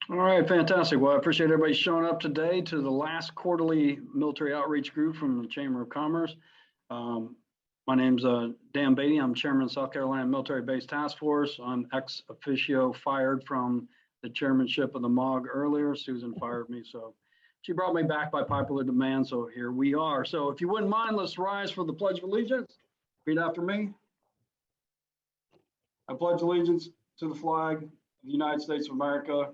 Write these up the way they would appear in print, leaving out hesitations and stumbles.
All right, fantastic. Well, I appreciate everybody showing up today to the last quarterly military outreach group from the Chamber of Commerce. My name's Dan Beatty. I'm chairman of South Carolina Military Base Task Force. I'm ex officio fired from the chairmanship of the MOG earlier. Susan fired me, so she brought me back by popular demand. So here we are. So if you wouldn't mind, let's rise for the Pledge of Allegiance. Repeat after me. I pledge allegiance to the flag of the United States of America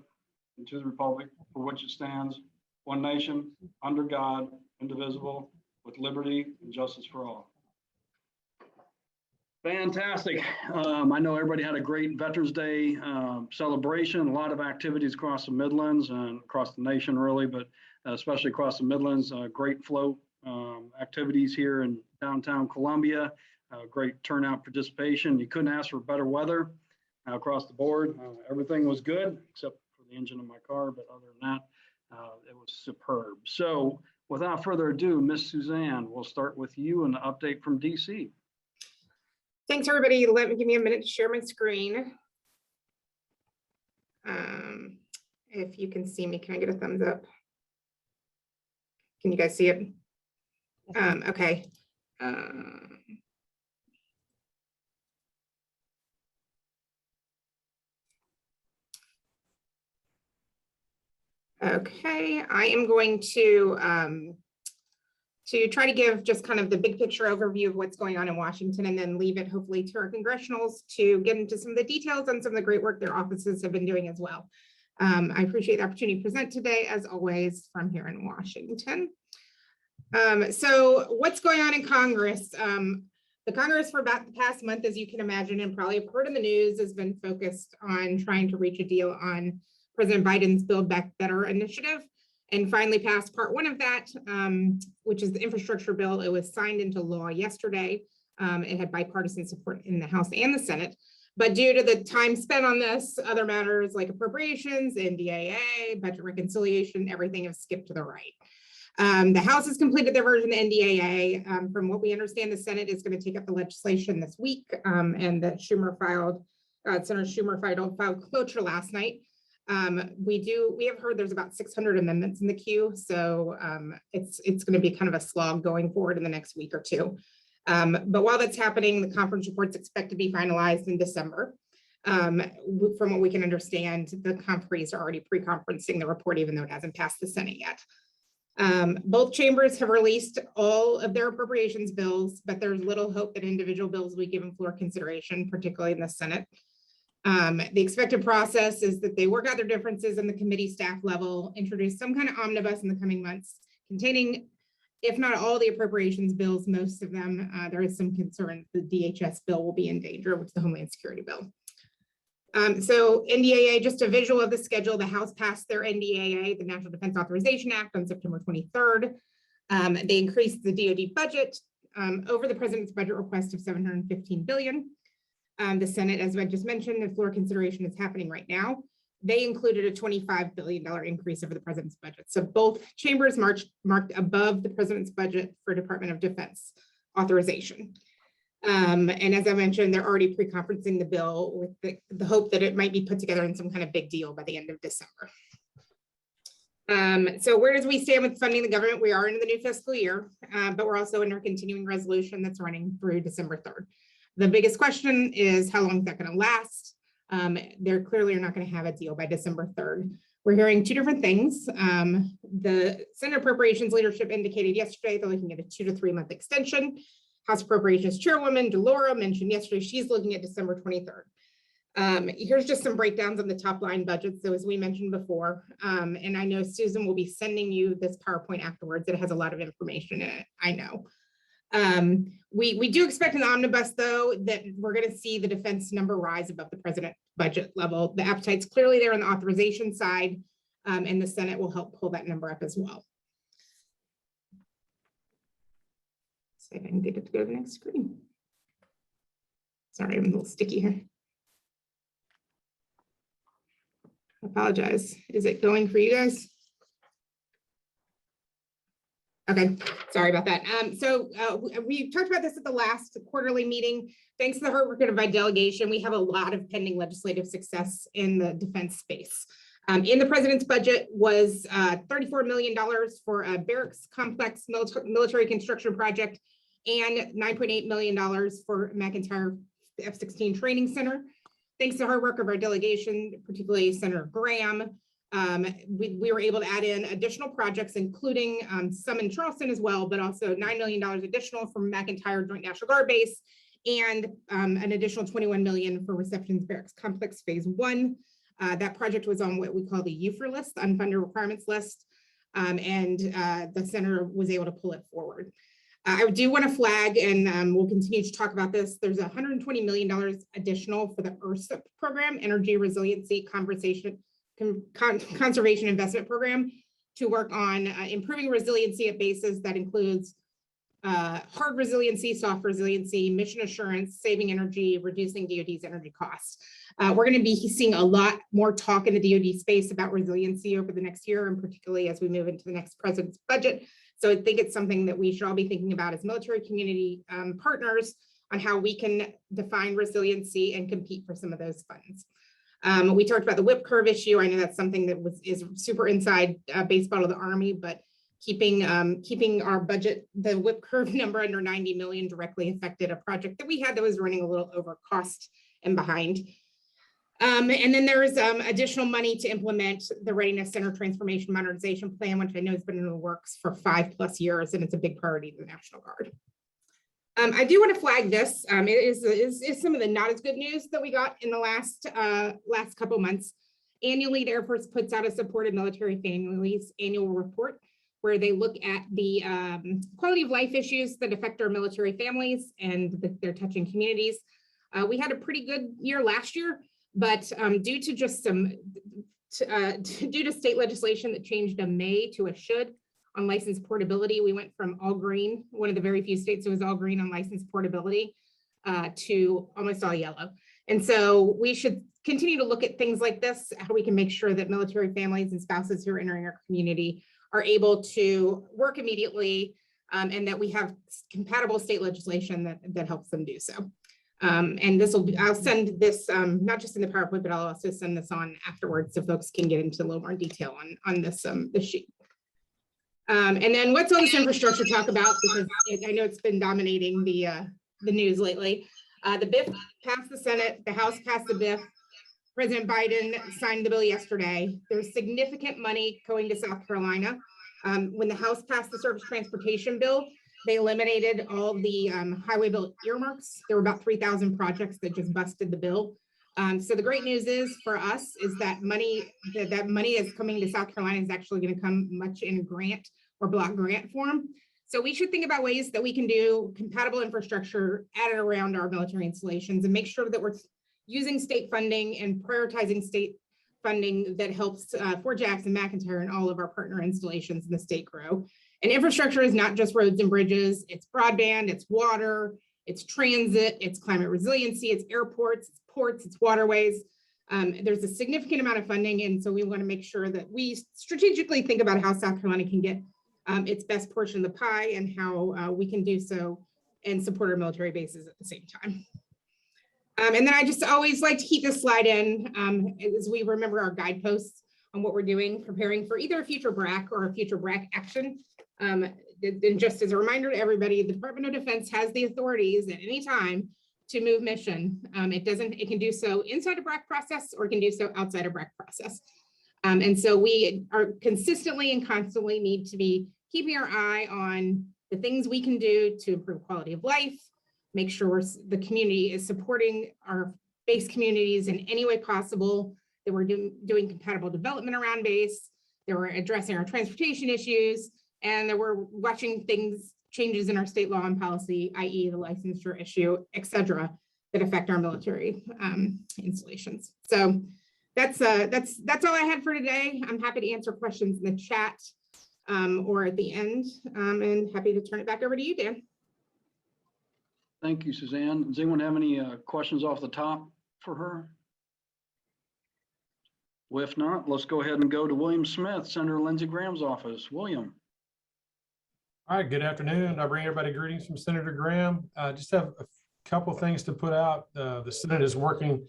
and to the republic for which it stands, one nation, under God, indivisible, with liberty and justice for all. Fantastic. I know everybody had a great Veterans Day celebration, a lot of activities across the Midlands and across the nation really, but especially across the Midlands, great float activities here in downtown Columbia, great turnout participation. You couldn't ask for better weather across the board. Everything was good except the engine of my car, but other than that, it was superb. So without further ado, Miss Suzanne, we'll start with you and an update from DC. Thanks, everybody. Give me a minute to share my screen. If you can see me, can I get a thumbs up? Can you guys see it? Okay. Okay, I am going to try to give just kind of the big picture overview of what's going on in Washington and then leave it hopefully to our congressionals to get into some of the details on some of the great work their offices have been doing as well. I appreciate the opportunity to present today, as always, from here in Washington. So what's going on in Congress? The Congress for about the past month, as you can imagine, and probably have heard in the news, has been focused on trying to reach a deal on President Biden's Build Back Better initiative, and finally passed part one of that, which is the infrastructure bill. It was signed into law yesterday. It had bipartisan support in the House and the Senate, but due to the time spent on this, other matters like appropriations, NDAA, budget reconciliation, everything has skipped to the right. The House has completed their version of the NDAA. From what we understand, the Senate is going to take up the legislation this week, and that Senator Schumer filed cloture last night. We have heard there's about 600 amendments in the queue, so it's going to be kind of a slog going forward in the next week or two. But while that's happening, the conference report's expect to be finalized in December. From what we can understand, the conferees are already pre-conferencing the report, even though it hasn't passed the Senate yet. Both chambers have released all of their appropriations bills, but there's little hope that individual bills will be given floor consideration, particularly in the Senate. The expected process is that they work out their differences in the committee staff level, introduce some kind of omnibus in the coming months, containing, if not all the appropriations bills, most of them. There is some concern the DHS bill will be in danger, which is the Homeland Security bill. So NDAA, just a visual of the schedule. The House passed their NDAA, the National Defense Authorization Act, on September 23rd. They increased the DoD budget over the president's budget request of $715 billion. The Senate, as I just mentioned, the floor consideration is happening right now. They included a $25 billion increase over the president's budget. So both chambers marked above the president's budget for Department of Defense authorization. And as I mentioned, they're already pre-conferencing the bill with the hope that it might be put together in some kind of big deal by the end of December. So where does we stand with funding the government? We are into the new fiscal year, but we're also in our continuing resolution that's running through December 3rd. The biggest question is how long is that going to last? They're clearly not going to have a deal by December 3rd. We're hearing two different things. The Senate Appropriations leadership indicated yesterday they're looking at a 2 to 3 month extension. House Appropriations Chairwoman Delora mentioned yesterday she's looking at December 23rd. Here's just some breakdowns on the top line budget. So as we mentioned before, and I know Susan will be sending you this PowerPoint afterwards. It has a lot of information in it, I know. We do expect in the omnibus, though, that we're going to see the defense number rise above the president budget level. The appetite's clearly there on the authorization side, and the Senate will help pull that number up as well. See if I can get it to go to the next screen. Sorry, I'm a little sticky here. I apologize. Is it going for you guys? Okay, sorry about that. So we talked about this at the last quarterly meeting. Thanks to the hard work of my delegation, we have a lot of pending legislative success in the defense space. In the president's budget was $34 million for a barracks complex military construction project and $9.8 million for McIntyre F-16 Training Center. Thanks to the hard work of our delegation, particularly Senator Graham, we were able to add in additional projects, including some in Charleston as well, but also $9 million additional from McIntyre Joint National Guard Base and an additional $21 million for Reception's Barracks Complex Phase 1. That project was on what we call the UFR list, Unfunded Requirements List, and the center was able to pull it forward. I do want to flag, and we'll continue to talk about this, there's $120 million additional for the URSIP program, Energy Resiliency Conservation Investment Program, to work on improving resiliency at bases. That includes hard resiliency, soft resiliency, mission assurance, saving energy, reducing DoD's energy costs. We're going to be seeing a lot more talk in the DoD space about resiliency over the next year, and particularly as we move into the next president's budget. So I think it's something that we should all be thinking about as military community partners on how we can define resiliency and compete for some of those funds. We talked about the WIP curve issue. I know that's something that is super inside baseball of the Army, but keeping our budget, the WIP curve number under 90 million directly affected a project that we had that was running a little over cost and behind. And then there is additional money to implement the Readiness Center Transformation Modernization Plan, which I know has been in the works for 5+ years, and it's a big priority to the National Guard. I do want to flag this. It is some of the not as good news that we got in the last couple months. Annually, the Air Force puts out a supported military families annual report where they look at the quality of life issues that affect our military families and their touching communities. We had a pretty good year last year, but due to just due to state legislation that changed a may to a should on license portability, we went from all green, one of the very few states that was all green on license portability, to almost all yellow. And so we should continue to look at things like this, how we can make sure that military families and spouses who are entering our community are able to work immediately, and that we have compatible state legislation that helps them do so. And this will be, I'll send this, not just in the PowerPoint, but I'll also send this on afterwards so folks can get into a little more detail on this sheet. And then what's all this infrastructure talk about? Because I know it's been dominating the news lately. The BIF passed the Senate, the House passed the BIF. President Biden signed the bill yesterday. There's significant money going to South Carolina. When the House passed the Surface Transportation Bill, they eliminated all the highway bill earmarks. There were about 3,000 projects that just busted the bill. So the great news is for us is that money is coming to South Carolina is actually going to come much in grant or block grant form. So we should think about ways that we can do compatible infrastructure at and around our military installations and make sure that we're using state funding and prioritizing state funding that helps Fort Jackson, McIntyre, and all of our partner installations in the state grow. And infrastructure is not just roads and bridges, it's broadband, it's water, it's transit, it's climate resiliency, it's airports, it's ports, it's waterways. There's a significant amount of funding, and so we want to make sure that we strategically think about how South Carolina can get its best portion of the pie and how we can do so and support our military bases at the same time. And then I just always like to keep this slide in as we remember our guideposts on what we're doing, preparing for either a future BRAC or a future BRAC action. And just as a reminder to everybody, the Department of Defense has the authorities at any time to move mission. It can do so inside a BRAC process or it can do so outside a BRAC process. And so we are consistently and constantly need to be keeping our eye on the things we can do to improve quality of life, make sure the community is supporting our base communities in any way possible, that we're doing compatible development around base, that we're addressing our transportation issues, and that we're watching changes in our state law and policy, i.e. the licensure issue, et cetera, that affect our military installations. So that's all I had for today. I'm happy to answer questions in the chat or at the end, and happy to turn it back over to you, Dan. Thank you, Suzanne. Does anyone have any questions off the top for her? Well, if not, let's go ahead and go to William Smith, Senator Lindsey Graham's office. William. All right, good afternoon. I bring everybody greetings from Senator Graham. Just have a couple of things to put out. The Senate is working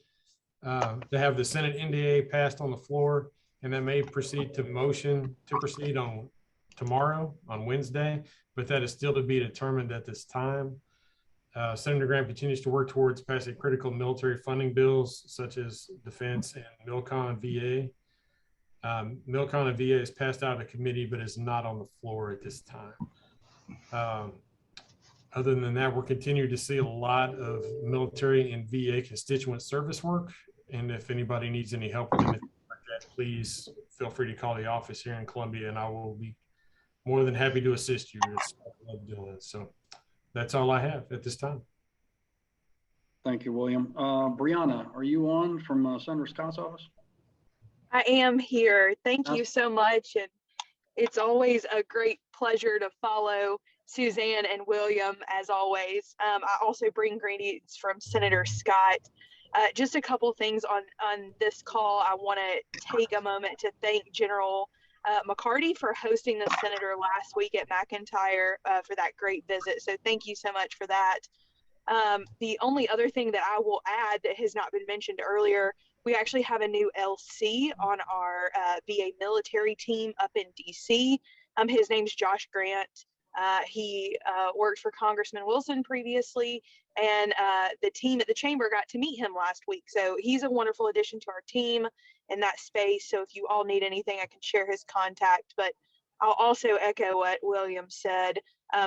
to have the Senate NDA passed on the floor. and then may proceed to motion to proceed on tomorrow, on Wednesday, but that is still to be determined at this time. Senator Graham continues to work towards passing critical military funding bills such as defense and MILCON and VA. MILCON and VA is passed out of the committee, but is not on the floor at this time. Other than that, we're continuing to see a lot of military and VA constituent service work. And if anybody needs any help with anything like that, please feel free to call the office here in Columbia, and I will be more than happy to assist you. I love doing it. So that's all I have at this time. Thank you, William. Brianna, are you on from Senator Scott's office? I am here. Thank you so much. And it's always a great pleasure to follow Suzanne and William, as always. I also bring greetings from Senator Scott. Just a couple things on this call. I want to take a moment to thank General McCarty for hosting the senator last week at McIntyre for that great visit. So thank you so much for that. The only other thing that I will add that has not been mentioned earlier, we actually have a new LC on our VA military team up in DC. His name's Josh Grant. He worked for Congressman Wilson previously, and the team at the chamber got to meet him last week. So he's a wonderful addition to our team in that space. So if you all need anything, I can share his contact. But I'll also echo what William said.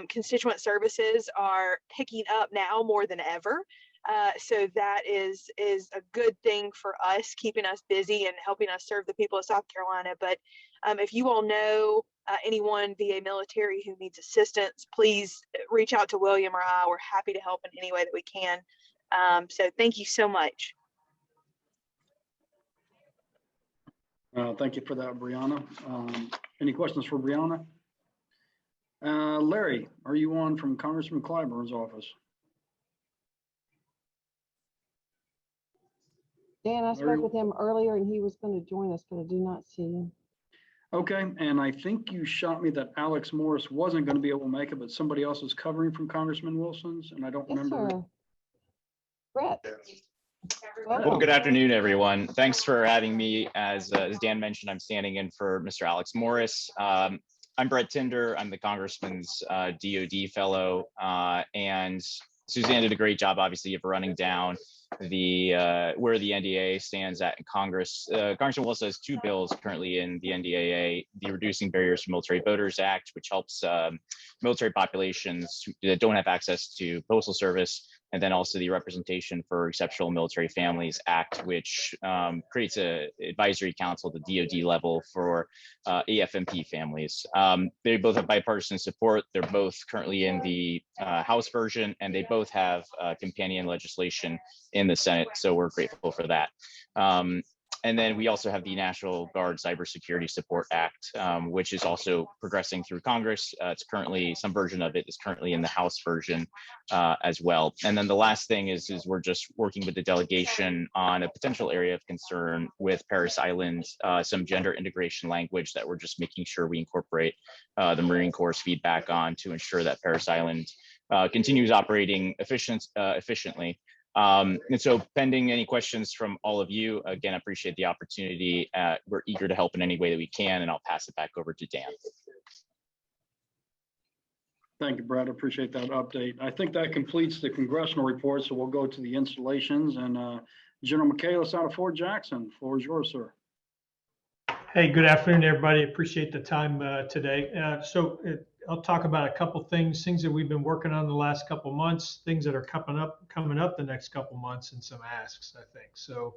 Constituent services are picking up now more than ever. So that is a good thing for us, keeping us busy and helping us serve the people of South Carolina. But if you all know anyone VA military who needs assistance, please reach out to William or I. We're happy to help in any way that we can. So thank you so much. Thank you for that, Brianna. Any questions for Brianna? Larry, are you on from Congressman Clyburn's office? Dan, I spoke with him earlier and he was going to join us, but I do not see him. Okay, and I think you shot me that Alex Morris wasn't going to be able to make it, but somebody else is covering from Congressman Wilson's, and I don't remember. Sir. Brett. Well, good afternoon, everyone. Thanks for having me. As Dan mentioned, I'm standing in for Mr. Alex Morris. I'm Brett Tinder. I'm the Congressman's DOD fellow, and Suzanne did a great job, obviously, of running down the where the NDAA stands at in Congress. Congressman Wilson has two bills currently in the NDAA: the Reducing Barriers for Military Voters Act, which helps military populations that don't have access to postal service, and then also the Representation for Exceptional Military Families Act, which creates an advisory council at the DoD level for AFMP families. They both have bipartisan support. They're both currently in the House version, and they both have companion legislation in the Senate, so we're grateful for that. And then we also have the National Guard Cybersecurity Support Act, which is also progressing through Congress. It's currently, some version of it is currently in the House version as well. And then the last thing is we're just working with the delegation on a potential area of concern with Parris Island, some gender integration language that we're just making sure we incorporate the Marine Corps' feedback on to ensure that Parris Island continues operating efficiently. And so pending any questions from all of you, again, I appreciate the opportunity. We're eager to help in any way that we can, and I'll pass it back over to Dan. Thank you, Brad. I appreciate that update. I think that completes the congressional report, so we'll go to the installations. And General Michaelis out of Fort Jackson, the floor is yours, sir. Hey, good afternoon, everybody. Appreciate the time today. I'll talk about a couple things that we've been working on the last couple months, things that are coming up the next couple months, and some asks, I think. So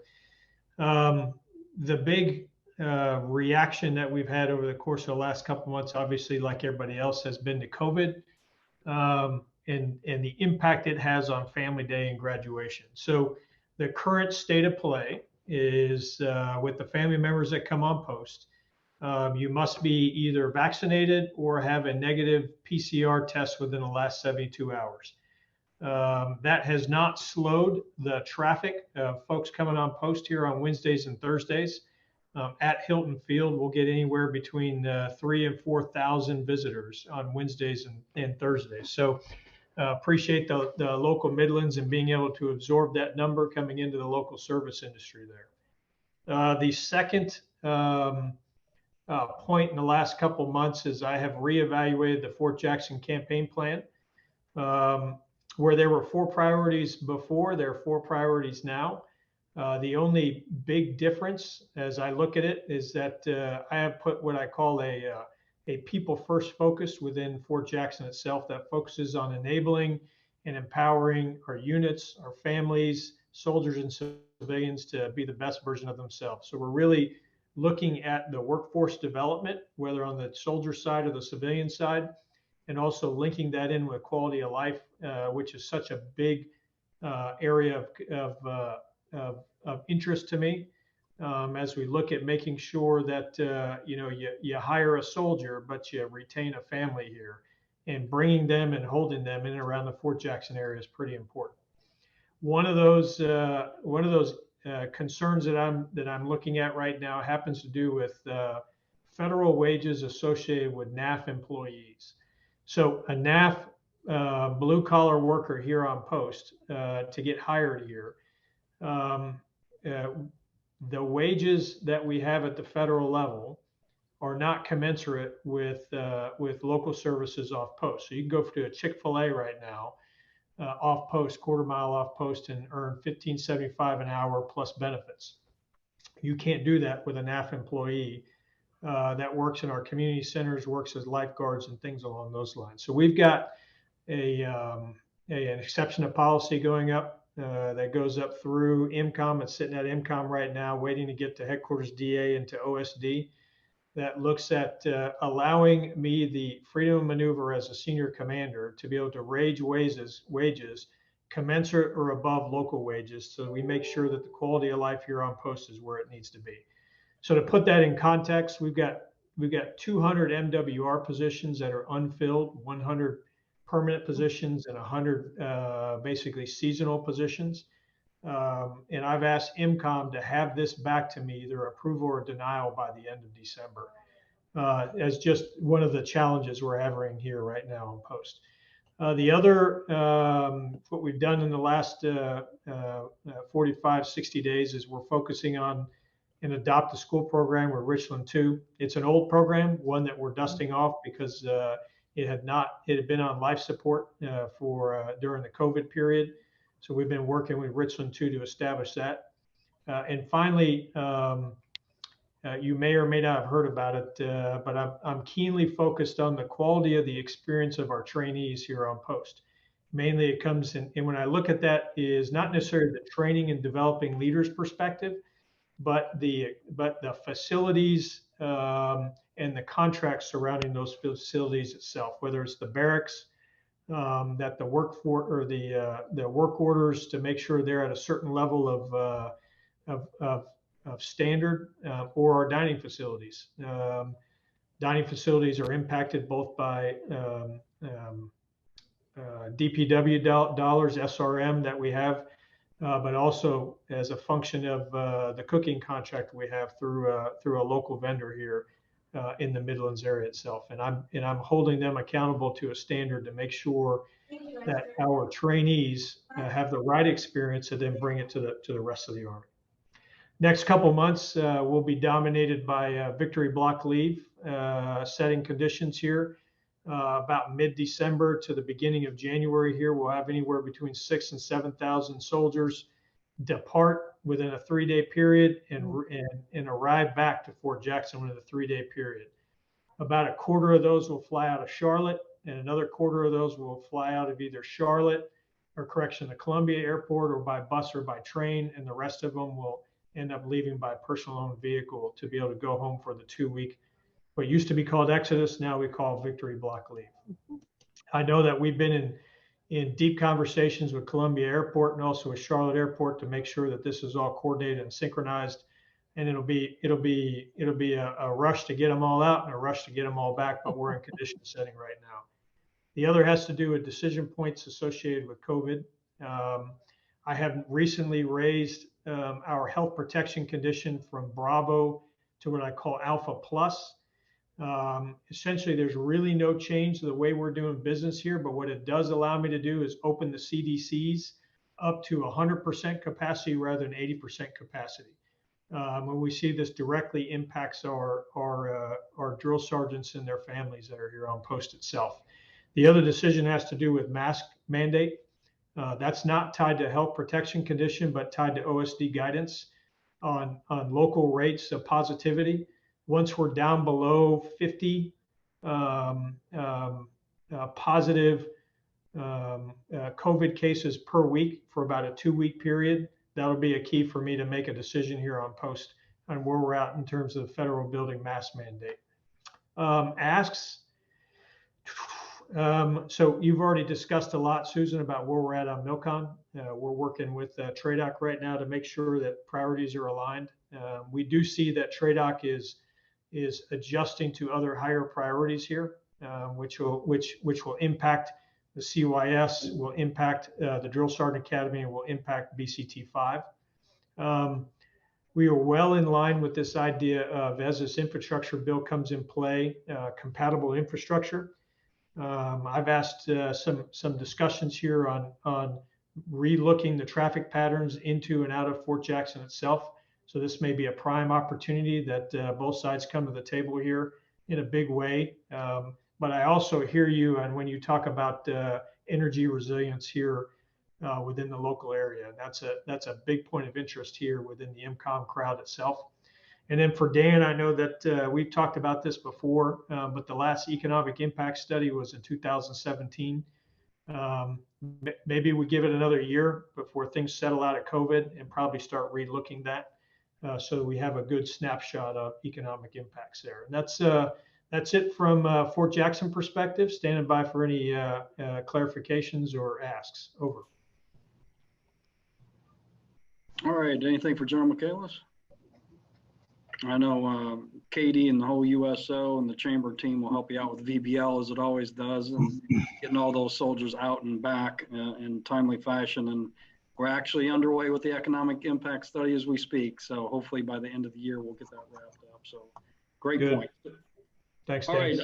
the big reaction that we've had over the course of the last couple months, obviously, like everybody else, has been to COVID and the impact it has on Family Day and graduation. So the current state of play is with the family members that come on post, you must be either vaccinated or have a negative PCR test within the last 72 hours. That has not slowed the traffic of folks coming on post here on Wednesdays and Thursdays. At Hilton Field, we'll get anywhere between 3,000 and 4,000 visitors on Wednesdays and Thursdays. So appreciate the local Midlands and being able to absorb that number coming into the local service industry there. The second point in the last couple months is I have reevaluated the Fort Jackson campaign plan. Where there were 4 priorities before, there are 4 priorities now. The only big difference as I look at it is that I have put what I call a people first focus within Fort Jackson itself that focuses on enabling and empowering our units, our families, soldiers and civilians to be the best version of themselves. So we're really looking at the workforce development, whether on the soldier side or the civilian side, and also linking that in with quality of life, which is such a big area of interest to me. As we look at making sure that you hire a soldier, but you retain a family here, and bringing them and holding them in and around the Fort Jackson area is pretty important. One of those concerns that I'm looking at right now happens to do with federal wages associated with NAF employees. So a NAF blue collar worker here on post to get hired here, the wages that we have at the federal level are not commensurate with local services off post. So you can go to a Chick-fil-A right now, off post, quarter mile off post, and earn $15.75 an hour plus benefits. You can't do that with a NAF employee that works in our community centers, works as lifeguards and things along those lines. So we've got an exception to policy going up that goes up through IMCOM. It's sitting at IMCOM right now, waiting to get to headquarters DA and to OSD. That looks at allowing me the freedom of maneuver as a senior commander to be able to raise wages commensurate or above local wages, so we make sure that the quality of life here on post is where it needs to be. So to put that in context, we've got 200 MWR positions that are unfilled, 100 permanent positions, and 100 basically seasonal positions. And I've asked IMCOM to have this back to me, either approval or denial, by the end of December, as just one of the challenges we're having here right now on post. The other, what we've done in the last 45, 60 days is we're focusing on an adopt a school program with Richland 2. It's an old program, one that we're dusting off because it had been on life support during the COVID period. So we've been working with Richland 2 to establish that. And finally, you may or may not have heard about it, but I'm keenly focused on the quality of the experience of our trainees here on post. Mainly it comes in, and when I look at that, is not necessarily the training and developing leaders perspective, but the facilities and the contracts surrounding those facilities itself, whether it's the barracks, that the workforce or the work orders to make sure they're at a certain level of standard, or our dining facilities. Dining facilities are impacted both by DPW dollars, SRM that we have, but also as a function of the cooking contract we have through a local vendor here in the Midlands area itself. And I'm holding them accountable to a standard to make sure that our trainees have the right experience and then bring it to the rest of the Army. Next couple months will be dominated by victory block leave setting conditions here. About mid-December to the beginning of January here, we'll have anywhere between 6,000 and 7,000 soldiers depart within a 3-day period and arrive back to Fort Jackson within a 3-day period. About a quarter of those will fly out of Charlotte, and another quarter of those will fly out of either Charlotte or the Columbia Airport, or by bus or by train, and the rest of them will end up leaving by personal owned vehicle to be able to go home for the 2-week, what used to be called Exodus, now we call victory block leave. I know that we've been in deep conversations with Columbia Airport and also with Charlotte Airport to make sure that this is all coordinated and synchronized. And it'll be a rush to get them all out and a rush to get them all back, but we're in condition setting right now. The other has to do with decision points associated with COVID. I have recently raised our health protection condition from Bravo to what I call Alpha Plus. Essentially, there's really no change to the way we're doing business here, but what it does allow me to do is open the CDCs up to 100% capacity rather than 80% capacity. when we see this directly impacts our drill sergeants and their families that are here on post itself. The other decision has to do with mask mandate. That's not tied to health protection condition, but tied to OSD guidance on local rates of positivity. Once we're down below 50 positive COVID cases per week for about a 2-week period, that'll be a key for me to make a decision here on post on where we're at in terms of the federal building mask mandate. Asks. So you've already discussed a lot, Susan, about where we're at on MilCon. We're working with TRADOC right now to make sure that priorities are aligned. We do see that TRADOC is adjusting to other higher priorities here, which will impact the CYS, will impact the Drill Sergeant Academy, and will impact BCT 5. We are well in line with this idea of, as this infrastructure bill comes in play, compatible infrastructure. I've asked some discussions here on relooking the traffic patterns into and out of Fort Jackson itself. So this may be a prime opportunity that both sides come to the table here in a big way. But I also hear you, and when you talk about energy resilience here within the local area, that's a big point of interest here within the MCOM crowd itself. And then for Dan, I know that we've talked about this before, but the last economic impact study was in 2017. Maybe we give it another year before things settle out of COVID and probably start relooking that so that we have a good snapshot of economic impacts there. And that's it from Fort Jackson perspective. Standing by for any clarifications or asks. Over. All right, anything for General Michaelis? I know Katie and the whole USO and the chamber team will help you out with VBL as it always does, and getting all those soldiers out and back in timely fashion. And we're actually underway with the economic impact study as we speak. So hopefully by the end of the year, we'll get that wrapped up. So great Good. point. Thanks, All right,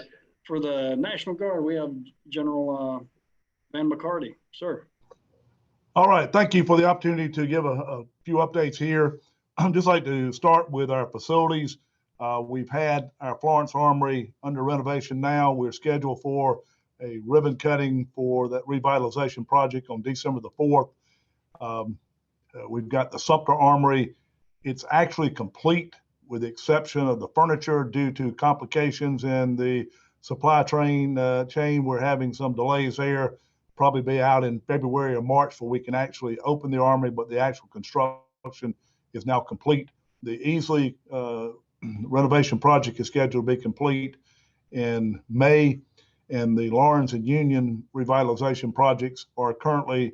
for the National Guard, we have General Van McCarty, sir. All right, thank you for the opportunity to give a few updates here. I'd just like to start with our facilities. We've had our Florence Armory under renovation now. We're scheduled for a ribbon cutting for that revitalization project on December the 4th. We've got the Sumter Armory. It's actually complete with the exception of the furniture due to complications in the supply chain. We're having some delays there. Probably be out in February or March before we can actually open the Armory, but the actual construction is now complete. The Easley renovation project is scheduled to be complete in May, and the Lawrence and Union revitalization projects are currently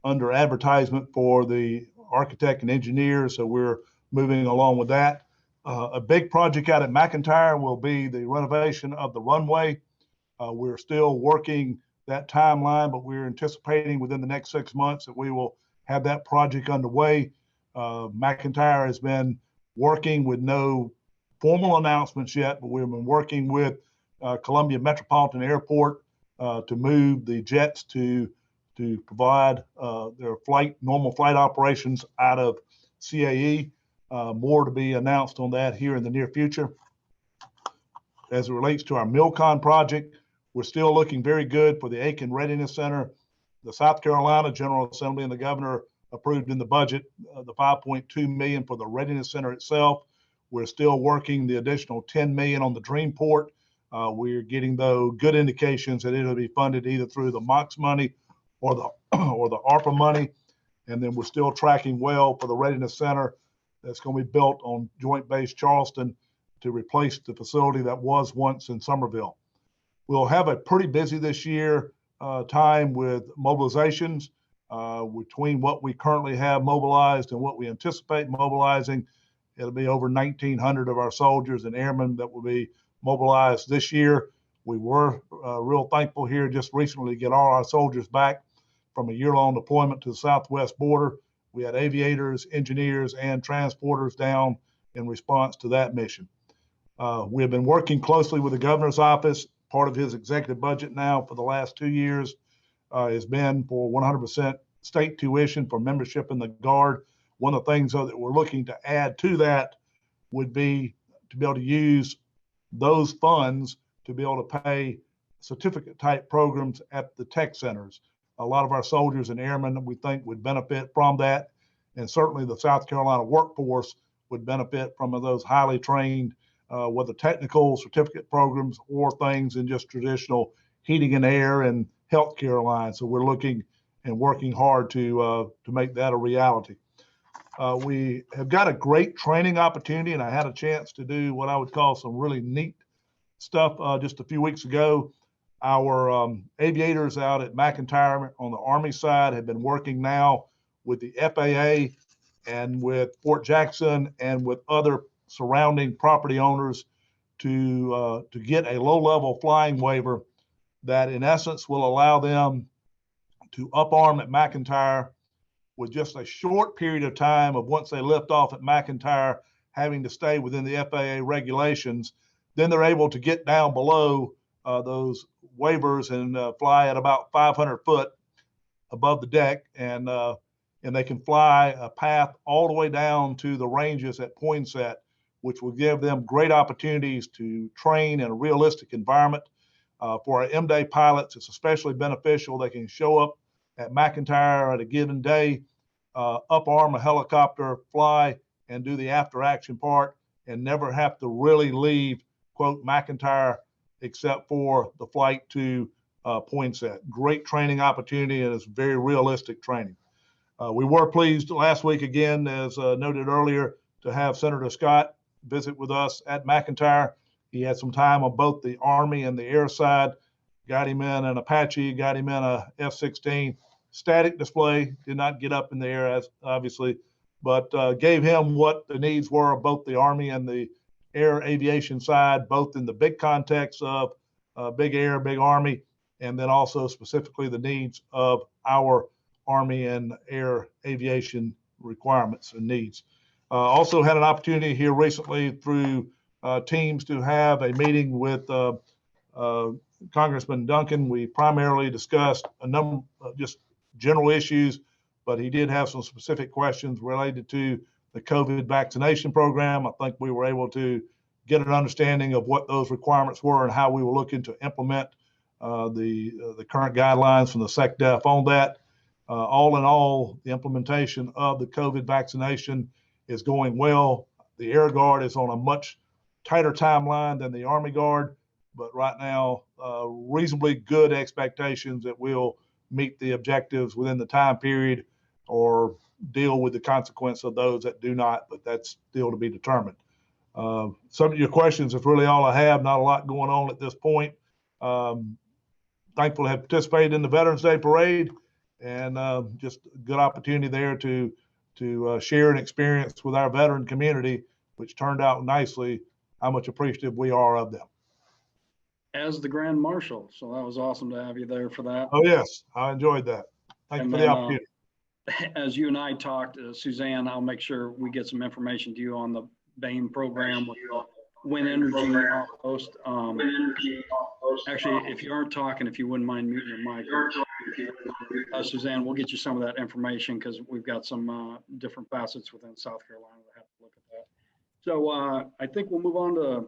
under advertisement for the architect and engineers, so we're moving along with that. A big project out at McIntyre will be the renovation of the runway. We're still working that timeline, but we're anticipating within the next 6 months that we will have that project underway. McIntyre has been working with no formal announcements yet, but we've been working with Columbia Metropolitan Airport to move the jets to provide their normal flight operations out of CAE. More to be announced on that here in the near future. As it relates to our MilCon project, we're still looking very good for the Aiken Readiness Center. The South Carolina General Assembly and the governor approved in the budget the $5.2 million for the Readiness Center itself. We're still working the additional $10 million on the Dreamport. We're getting, though, good indications that it'll be funded either through the MOX money or the ARPA money. And then we're still tracking well for the Readiness Center that's going to be built on Joint Base Charleston to replace the facility that was once in Summerville. We'll have a pretty busy this year time with mobilizations. Between what we currently have mobilized and what we anticipate mobilizing, it'll be over 1,900 of our soldiers and airmen that will be mobilized this year. We were real thankful here just recently to get all our soldiers back from a year-long deployment to the southwest border. We had aviators, engineers, and transporters down in response to that mission. We have been working closely with the governor's office. Part of his executive budget now for the last 2 years has been for 100% state tuition for membership in the Guard. One of the things though that we're looking to add to that would be to be able to use those funds to be able to pay certificate type programs at the tech centers. A lot of our soldiers and airmen, we think, would benefit from that. And certainly the South Carolina workforce would benefit from those highly trained, whether technical certificate programs or things in just traditional heating and air and healthcare lines. So we're looking and working hard to make that a reality. We have got a great training opportunity, and I had a chance to do what I would call some really neat stuff just a few weeks ago. Our aviators out at McIntyre on the Army side have been working now with the FAA and with Fort Jackson and with other surrounding property owners to get a low-level flying waiver that in essence will allow them to up-arm at McIntyre with just a short period of time of once they lift off at McIntyre having to stay within the FAA regulations. Then they're able to get down below those waivers and fly at about 500 foot above the deck, and they can fly a path all the way down to the ranges at Poinsett, which will give them great opportunities to train in a realistic environment. For our M-Day pilots, it's especially beneficial. They can show up at McIntyre at a given day, up-arm a helicopter, fly, and do the after-action part, and never have to really leave, quote, McIntyre, except for the flight to Poinsett. Great training opportunity, and it's very realistic training. We were pleased last week again, as noted earlier, to have Senator Scott visit with us at McIntyre. He had some time on both the Army and the air side, got him in an Apache, got him in a F-16, static display, did not get up in the air, as obviously, but gave him what the needs were of both the Army and the air aviation side, both in the big context of big air, big Army, and then also specifically the needs of our Army and air aviation requirements and needs. Also had an opportunity here recently through teams to have a meeting with Congressman Duncan. We primarily discussed a number of just general issues, but he did have some specific questions related to the COVID vaccination program. I think we were able to get an understanding of what those requirements were and how we were looking to implement the current guidelines from the SecDef on that. All in all, the implementation of the COVID vaccination is going well. The Air Guard is on a much tighter timeline than the Army Guard, but right now, reasonably good expectations that we'll meet the objectives within the time period or deal with the consequence of those that do not, but that's still to be determined. Some of your questions is really all I have. Not a lot going on at this point. Thankful to have participated in the Veterans Day Parade, and just a good opportunity there to share an experience with our veteran community, which turned out nicely, how much appreciative we are of them. As the Grand Marshal, so that was awesome to have you there for that. Oh, yes, I enjoyed that. Thank you for the opportunity. As you and I talked, Suzanne, I'll make sure we get some information to you on the BAME program with Wind Energy Outpost. Actually, if you aren't talking, if you wouldn't mind muting your mic. Suzanne, we'll get you some of that information because we've got some different facets within South Carolina that have to look at that. So I think we'll move on to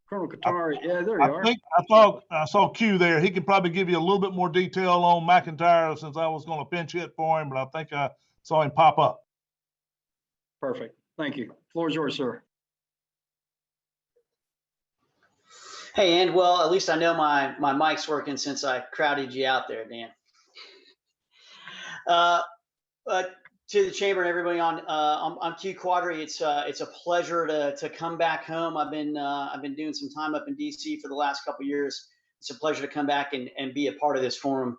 Colonel Katari. Yeah, there you are. I saw Q there. He could probably give you a little bit more detail on McIntyre since I was going to pinch hit for him, but I think I saw him pop up. Perfect. Thank you. Floor is yours, sir. Hey, and well, at least I know my mic's working since I crowded you out there, Dan. To the chamber and everybody on Q Quadri, it's a pleasure to come back home. I've been doing some time up in DC for the last couple of years. It's a pleasure to come back and be a part of this forum.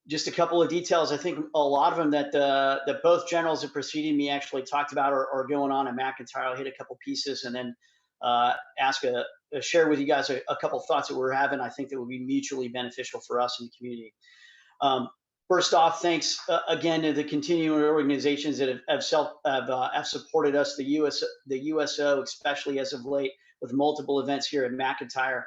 Just a couple of details. I think a lot of them that both generals that preceded me actually talked about are going on in McIntyre. I'll hit a couple pieces and then share with you guys a couple of thoughts that we're having. I think that would be mutually beneficial for us in the community. First off, thanks again to the continuing organizations that have supported us, the USO, especially as of late, with multiple events here at McIntyre,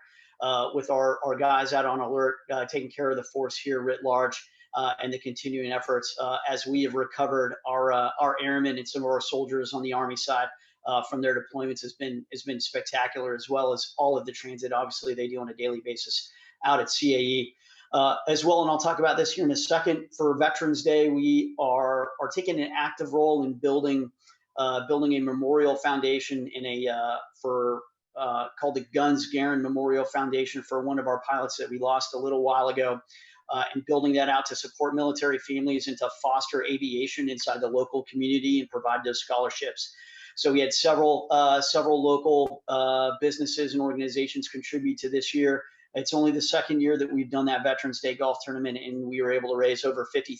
with our guys out on alert, taking care of the force here writ large. and the continuing efforts as we have recovered our airmen and some of our soldiers on the Army side from their deployments has been spectacular, as well as all of the transit obviously they do on a daily basis out at CAE. As well, and I'll talk about this here in a second, for Veterans Day, we are taking an active role in building a memorial foundation called the Guns Garin Memorial Foundation for one of our pilots that we lost a little while ago, and building that out to support military families and to foster aviation inside the local community and provide those scholarships. So we had several local businesses and organizations contribute to this year. It's only the second year that we've done that Veterans Day golf tournament, and we were able to raise over $50,000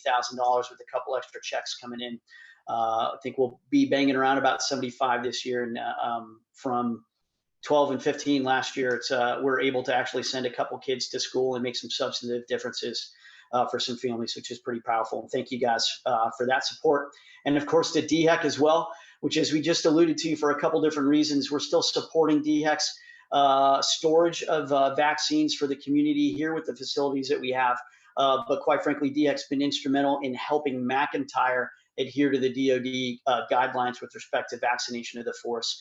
with a couple extra checks coming in. I think we'll be banging around about 75 this year, and from 12 and 15 last year, we're able to actually send a couple kids to school and make some substantive differences for some families, which is pretty powerful. And thank you guys for that support. And of course, to DHEC as well, which, as we just alluded to, for a couple different reasons, we're still supporting DHEC's storage of vaccines for the community here with the facilities that we have. But quite frankly, DHEC's been instrumental in helping McIntyre adhere to the DoD guidelines with respect to vaccination of the force.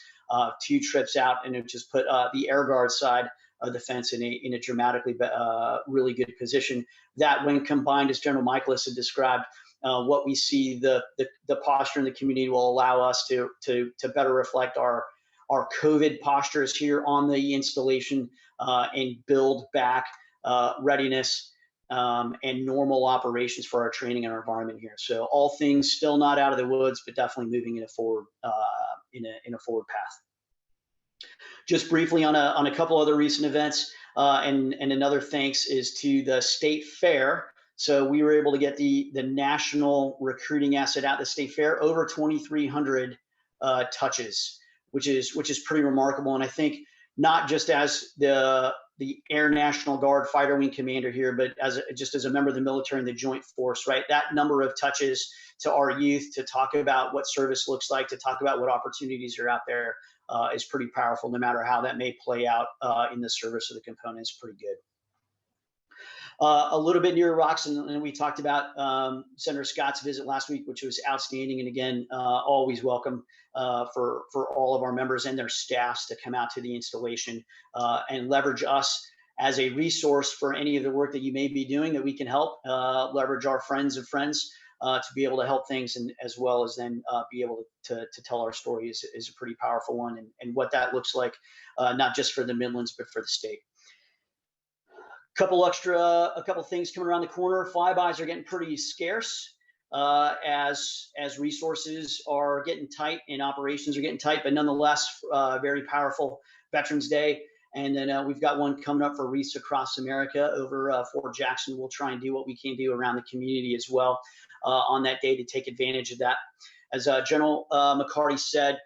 2 trips out, and it just put the Air Guard side of the fence in a dramatically really good position. That, when combined, as General Michaelis had described, what we see the posture in the community will allow us to better reflect our COVID postures here on the installation and build back readiness and normal operations for our training and our environment here. So all things still not out of the woods, but definitely moving in a forward path. Just briefly on a couple other recent events, and another thanks is to the state fair. So we were able to get the national recruiting asset at the state fair, over 2,300 touches, which is pretty remarkable. And I think not just as the Air National Guard Fighter Wing Commander here, but just as a member of the military and the Joint Force, right? That number of touches to our youth to talk about what service looks like, to talk about what opportunities are out there is pretty powerful, no matter how that may play out in the service of the component. Is pretty good. A little bit near rocks, and we talked about Senator Scott's visit last week, which was outstanding. And again, always welcome for all of our members and their staffs to come out to the installation and leverage us as a resource for any of the work that you may be doing that we can help. Leverage our friends of friends to be able to help things, and as well as then be able to tell our story is a pretty powerful one, and what that looks like, not just for the Midlands, but for the state. A couple things coming around the corner. Flybys are getting pretty scarce as resources are getting tight and operations are getting tight, but nonetheless, very powerful Veterans Day. And then we've got one coming up for Wreaths across America over Fort Jackson. We'll try and do what we can do around the community as well on that day to take advantage of that. As General McCarty said,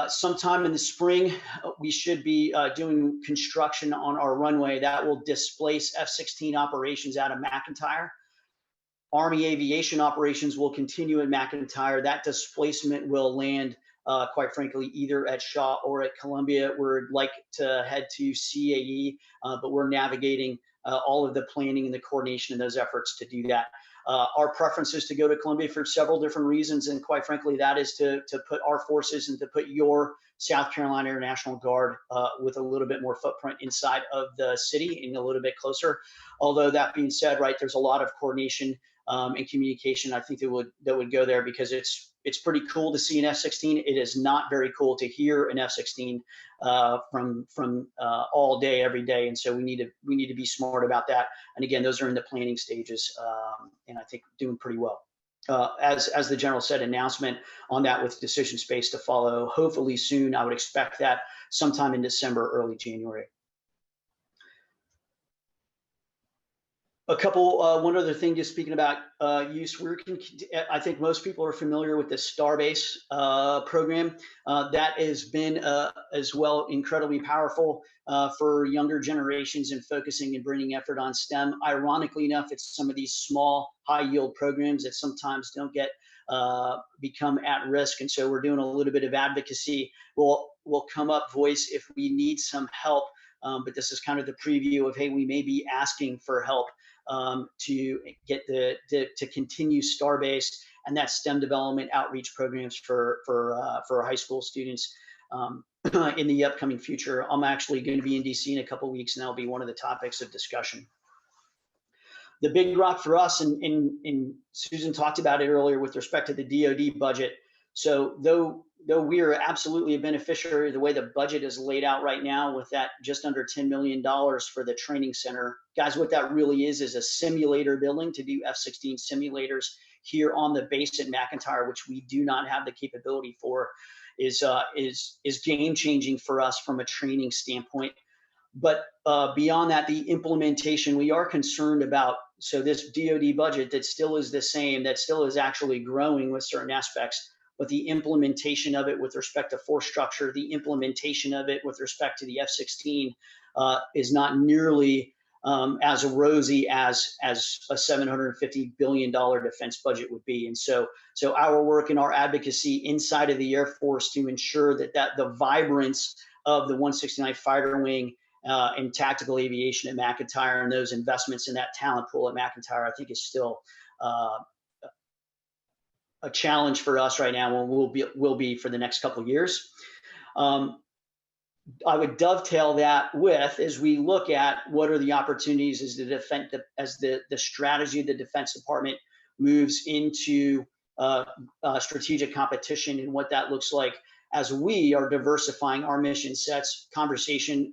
sometime in the spring, we should be doing construction on our runway that will displace F-16 operations out of McIntyre. Army aviation operations will continue at McIntyre. That displacement will land, quite frankly, either at Shaw or at Columbia. We'd like to head to CAE, but we're navigating all of the planning and the coordination of those efforts to do that. Our preference is to go to Columbia for several different reasons, and quite frankly, that is to put our forces and to put your South Carolina Air National Guard with a little bit more footprint inside of the city and a little bit closer. Although that being said, right, there's a lot of coordination and communication I think that would go there, because it's pretty cool to see an F-16. It is not very cool to hear an F-16 from all day, every day. And so we need to be smart about that. And again, those are in the planning stages, and I think doing pretty well. As the general said, announcement on that with decision space to follow, hopefully soon. I would expect that sometime in December, early January. One other thing, just speaking about use, I think most people are familiar with the Starbase program. That has been as well incredibly powerful for younger generations and focusing and bringing effort on STEM. Ironically enough, it's some of these small, high-yield programs that sometimes don't get become at risk, and so we're doing a little bit of advocacy. We'll come up voice if we need some help, but this is kind of the preview of, hey, we may be asking for help to get to continue STAR-based and that STEM development outreach programs for high school students in the upcoming future. I'm actually going to be in DC in a couple of weeks, and that'll be one of the topics of discussion. The big rock for us, and Susan talked about it earlier with respect to the DoD budget. So though we are absolutely a beneficiary of the way the budget is laid out right now with that just under $10 million for the training center, guys, what that really is a simulator building to do F-16 simulators here on the base at McIntyre, which we do not have the capability for, is game changing for us from a training standpoint. But beyond that, the implementation, we are concerned about. So this DoD budget that still is the same, that still is actually growing with certain aspects, but the implementation of it with respect to force structure, the implementation of it with respect to the F-16 is not nearly as rosy as a $750 billion defense budget would be. And so our work and our advocacy inside of the Air Force to ensure that the vibrance of the 169th Fighter Wing and tactical aviation at McIntyre and those investments in that talent pool at McIntyre, I think is still a challenge for us right now, and will be for the next couple of years. I would dovetail that with, as we look at what are the opportunities as the strategy of the Defense Department moves into strategic competition and what that looks like as we are diversifying our mission sets. Conversation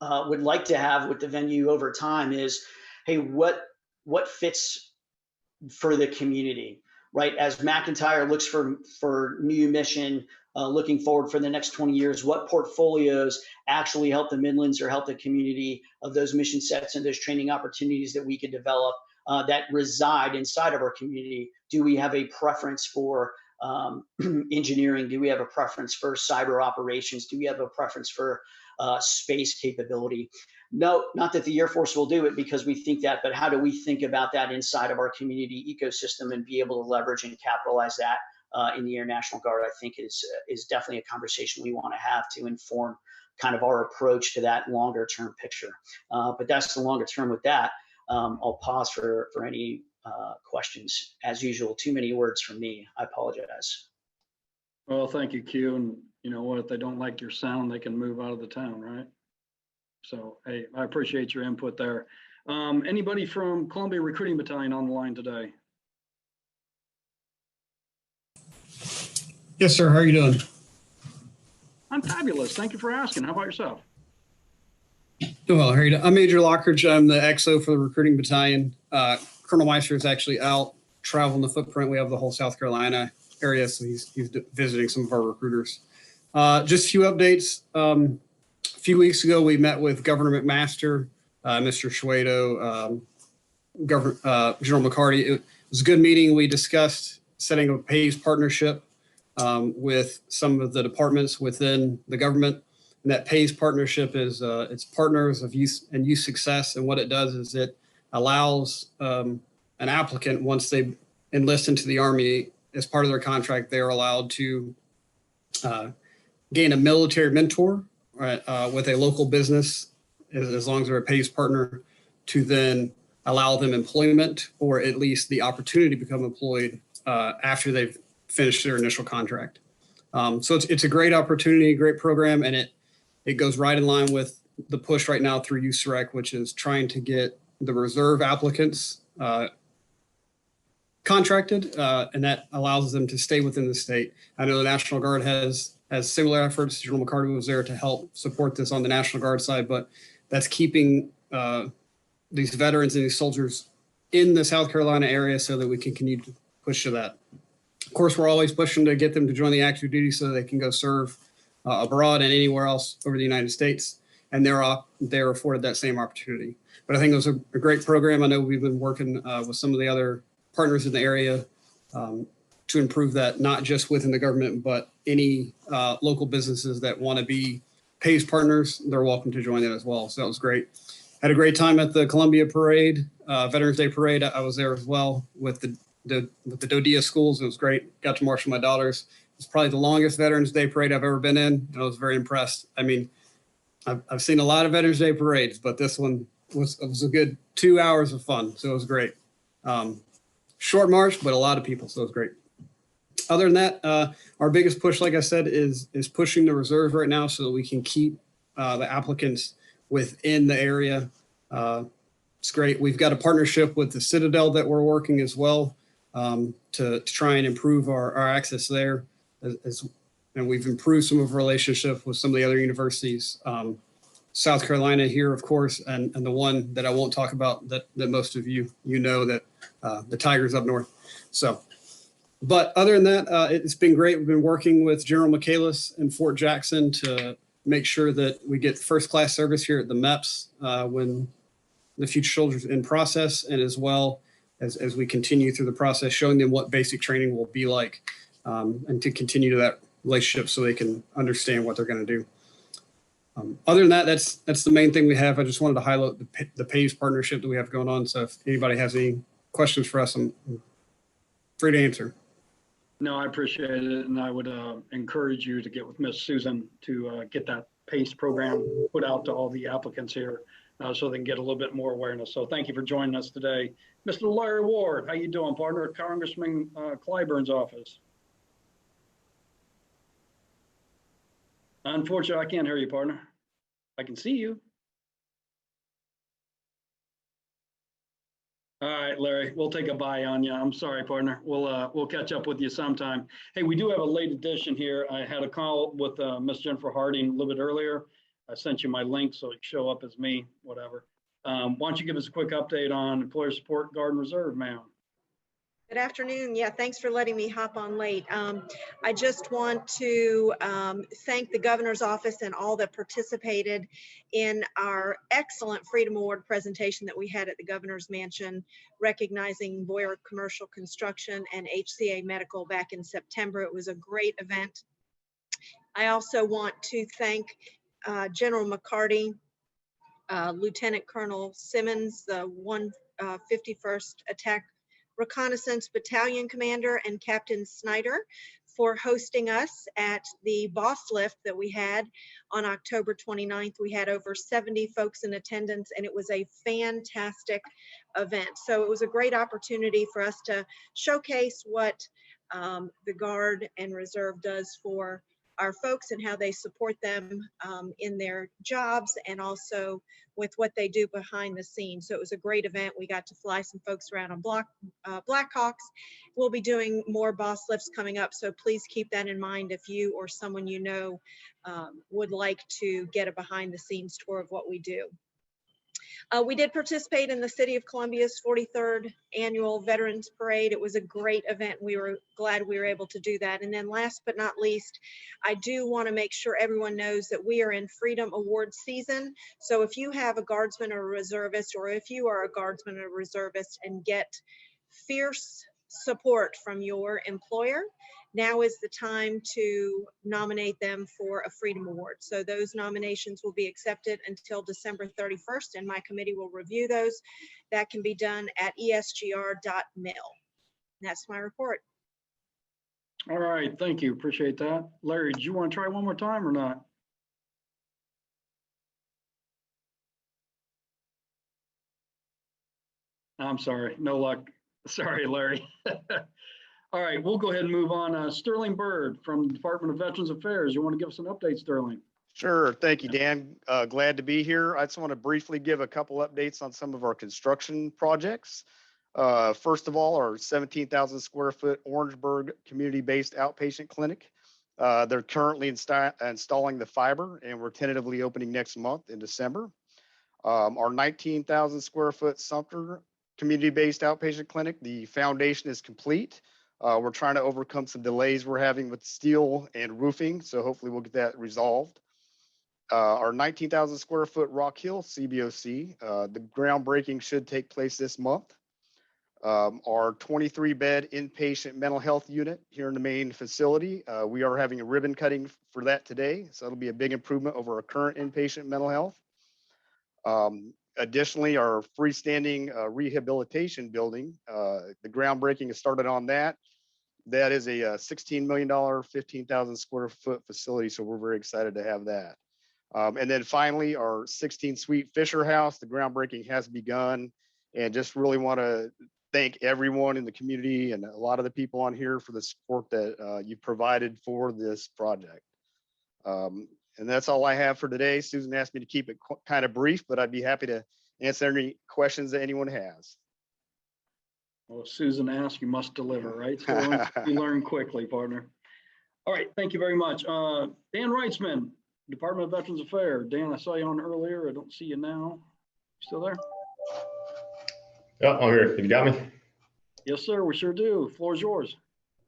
would like to have with the venue over time is, hey, what fits for the community, right? As McIntyre looks for new mission, looking forward for the next 20 years, what portfolios actually help the Midlands or help the community of those mission sets and those training opportunities that we could develop that reside inside of our community? Do we have a preference for engineering? Do we have a preference for cyber operations? Do we have a preference for space capability? No, not that the Air Force will do it because we think that, but how do we think about that inside of our community ecosystem and be able to leverage and capitalize that in the Air National Guard? I think is definitely a conversation we want to have to inform kind of our approach to that longer term picture. But that's the longer term. With that, I'll pause for any questions. As usual, too many words from me. I apologize. Well, thank you, Q. And you know what? If they don't like your sound, they can move out of the town, right? So, hey, I appreciate your input there. Anybody from Columbia Recruiting Battalion on the line today? Yes, sir. How are you doing? I'm fabulous. Thank you for asking. How about yourself? Doing well. How are you doing? I'm Major Lockridge. I'm the XO for the Recruiting Battalion. Colonel Meister is actually out traveling the footprint. We have the whole South Carolina area, so he's visiting some of our recruiters. Just a few updates. A few weeks ago, we met with Governor McMaster, Mr. Schwedo, General McCarty. It was a good meeting. We discussed setting up a PAYS partnership with some of the departments within the government. And that PAYS partnership is it's Partners of Youth and Youth Success. And what it does is it allows an applicant, once they enlist into the Army, as part of their contract, they're allowed to gain a military mentor with a local business, as long as they're a PAYS partner, to then allow them employment or at least the opportunity to become employed after they've finished their initial contract. So it's a great opportunity, great program, and it goes right in line with the push right now through USREC, which is trying to get the reserve applicants contracted, and that allows them to stay within the state. I know the National Guard has similar efforts. General McCarty was there to help support this on the National Guard side, but that's keeping these veterans and these soldiers in the South Carolina area so that we can continue to push to that. Of course, we're always pushing to get them to join the active duty so they can go serve abroad and anywhere else over the United States, and they're afforded that same opportunity. But I think it was a great program. I know we've been working with some of the other partners in the area to improve that, not just within the government, but any local businesses that want to be PAYS partners, they're welcome to join that as well. So that was great. Had a great time at the Columbia Parade, Veterans Day Parade. I was there as well with the DoDEA schools. It was great. Got to march with my daughters. It's probably the longest Veterans Day Parade I've ever been in, and I was very impressed. I mean, I've seen a lot of Veterans Day parades, but this one was a good 2 hours of fun. So it was great. Short march, but a lot of people. So it was great. Other than that, our biggest push, like I said, is pushing the reserve right now so that we can keep the applicants within the area. It's great. We've got a partnership with the Citadel that we're working as well to try and improve our access there. And we've improved some of our relationship with some of the other universities. South Carolina here, of course, and the one that I won't talk about that most of you know, that the Tigers up north. So, but other than that, it's been great. We've been working with General Michaelis in Fort Jackson to make sure that we get first class service here at the MEPS when the future soldiers in process, and as well as we continue through the process, showing them what basic training will be like, and to continue that relationship so they can understand what they're going to do. Other than that, that's the main thing we have. I just wanted to highlight the PAVES partnership that we have going on. So if anybody has any questions for us, I'm free to answer. No, I appreciate it, and I would encourage you to get with Miss Susan to get that PACE program put out to all the applicants here so they can get a little bit more awareness. So thank you for joining us today. Mr. Larry Ward, how you doing, partner at Congressman Clyburn's office? Unfortunately, I can't hear you, partner. I can see you. All right, Larry, we'll take a bye on you. I'm sorry, partner. We'll catch up with you sometime. Hey, we do have a late edition here. I had a call with Miss Jennifer Harding a little bit earlier. I sent you my link so it can show up as me, whatever. Why don't you give us a quick update on employer support guard and reserve, ma'am? Good afternoon. Yeah, thanks for letting me hop on late. I just want to thank the governor's office and all that participated in our excellent Freedom Award presentation that we had at the governor's mansion, recognizing Boyer Commercial Construction and HCA Medical back in September. It was a great event. I also want to thank General McCarty, Lieutenant Colonel Simmons, the 151st Attack Reconnaissance Battalion Commander, and Captain Snyder for hosting us at the boss lift that we had on October 29th. We had over 70 folks in attendance, and it was a fantastic event. So it was a great opportunity for us to showcase what the Guard and Reserve does for our folks and how they support them in their jobs, and also with what they do behind the scenes. So it was a great event. We got to fly some folks around on Blackhawks. We'll be doing more boss lifts coming up, so please keep that in mind if you or someone you know would like to get a behind the scenes tour of what we do. We did participate in the City of Columbia's 43rd Annual Veterans Parade. It was a great event. We were glad we were able to do that. And then last but not least, I do want to make sure everyone knows that we are in Freedom Award season. So if you have a guardsman or a reservist, or if you are a guardsman or a reservist and get fierce support from your employer, now is the time to nominate them for a Freedom Award. So those nominations will be accepted until December 31st, and my committee will review those. That can be done at esgr.mil. That's my report. All right, thank you. Appreciate that. Larry, do you want to try one more time or not? I'm sorry, no luck. Sorry, Larry. All right, we'll go ahead and move on. Sterling Bird from the Department of Veterans Affairs. You want to give us an update, Sterling? Sure. Thank you, Dan. Glad to be here. I just want to briefly give a couple updates on some of our construction projects. First of all, our 17,000 square foot Orangeburg community-based outpatient clinic. They're currently installing the fiber, and we're tentatively opening next month in December. Our 19,000 square foot Sumter community-based outpatient clinic, the foundation is complete. We're trying to overcome some delays we're having with steel and roofing, so hopefully we'll get that resolved. Our 19,000 square foot Rock Hill CBOC, the groundbreaking should take place this month. Our 23 bed inpatient mental health unit here in the main facility, we are having a ribbon cutting for that today, so it'll be a big improvement over our current inpatient mental health. Additionally, our freestanding rehabilitation building, the groundbreaking has started on that. That is a $16 million, 15,000 square foot facility, so we're very excited to have that. And then finally, our 16-suite Fisher House, the groundbreaking has begun. And just really want to thank everyone in the community and a lot of the people on here for the support that you've provided for this project. And that's all I have for today. Susan asked me to keep it kind of brief, but I'd be happy to answer any questions that anyone has. Well, if Susan asked, you must deliver, right? So you learn quickly, partner. All right, thank you very much. Dan Reitzman, Department of Veterans Affairs. Dan, I saw you on earlier. I don't see you now. Still there? Yeah, I'm here. You got me? Yes, sir. We sure do. Floor is yours.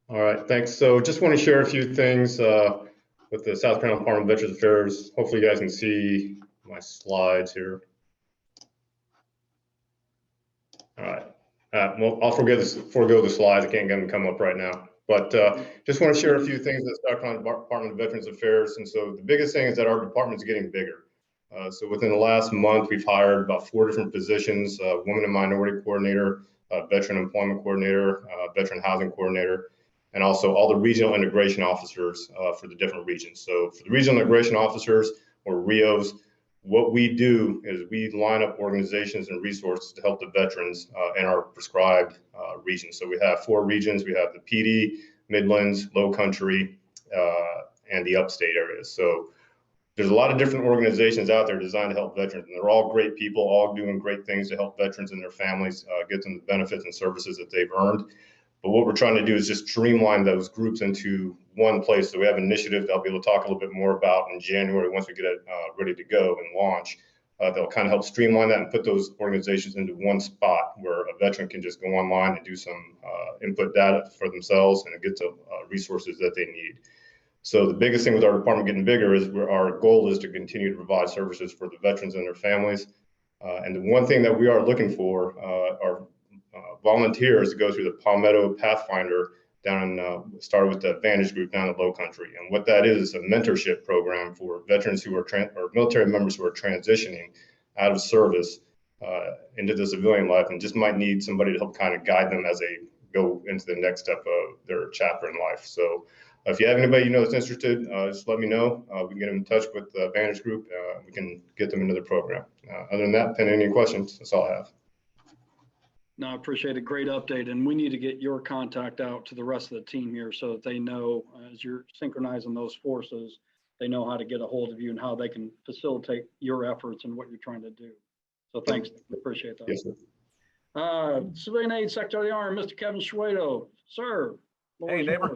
All right, thanks. So just want to share a few things with the South Carolina Department of Veterans Affairs. Hopefully you guys can see my slides here. All right. Well, I'll forego the slides. I can't get them to come up right now. But just want to share a few things with the South Carolina Department of Veterans Affairs. And so the biggest thing is that our department is getting bigger. So within the last month, we've hired about 4 different positions: Women and Minority Coordinator, Veteran Employment Coordinator, Veteran Housing Coordinator, and also all the regional integration officers for the different regions. So for the regional integration officers, or RIOs, what we do is we line up organizations and resources to help the veterans in our prescribed regions. So we have 4 regions. We have the PD, Midlands, Low Country, and the upstate areas. So there's a lot of different organizations out there designed to help veterans, and they're all great people, all doing great things to help veterans and their families get them the benefits and services that they've earned. But what we're trying to do is just streamline those groups into one place. So we have an initiative that I'll be able to talk a little bit more about in January once we get it ready to go and launch. They'll kind of help streamline that and put those organizations into one spot where a veteran can just go online and do some input data for themselves and get the resources that they need. So the biggest thing with our department getting bigger is our goal is to continue to provide services for the veterans and their families. And the one thing that we are looking for are volunteers to go through the Palmetto Pathfinder down in, started with the Vantage Group down in Low Country. And what that is a mentorship program for veterans who are or military members who are transitioning out of service into the civilian life and just might need somebody to help kind of guide them as they go into the next step of their chapter in life. So if you have anybody you know that's interested, just let me know. We can get them in touch with the Vantage Group. We can get them into the program. Other than that, any questions, that's all I have. No, I appreciate a great update, and we need to get your contact out to the rest of the team here so that they know as you're synchronizing those forces, they know how to get a hold of you and how they can facilitate your efforts and what you're trying to do. So thanks, appreciate that. Yes, sir. Civilian Aid Secretary of the Army, Mr. Kevin Schwedo, sir. Hey, neighbor.